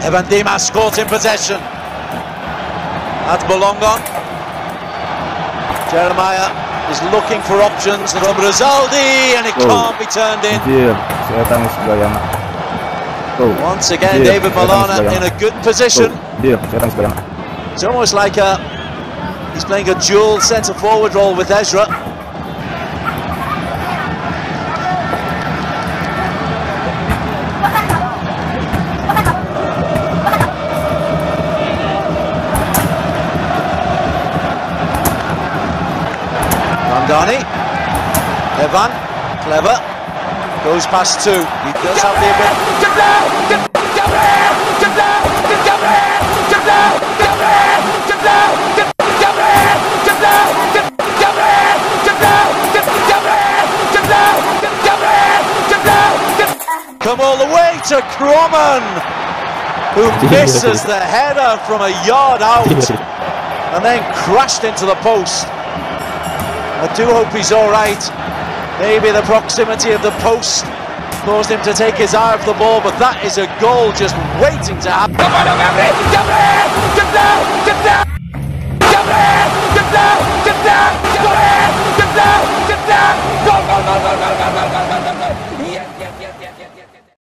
Evan Dimas caught in possession. That's Bolongon. Jeremiah is looking for options from Rizaldi, and it can't be turned in. Once again, David Malana in a good position. It's almost like he's playing a dual centre forward role with Ezra. Randani, Evan, clever, goes past two. He does have the ability. Come all the way to Croman, who misses the header from a yard out and then crashed into the post. I do hope he's all right. Maybe the proximity of the post caused him to take his eye off the ball, but that is a goal just waiting to happen.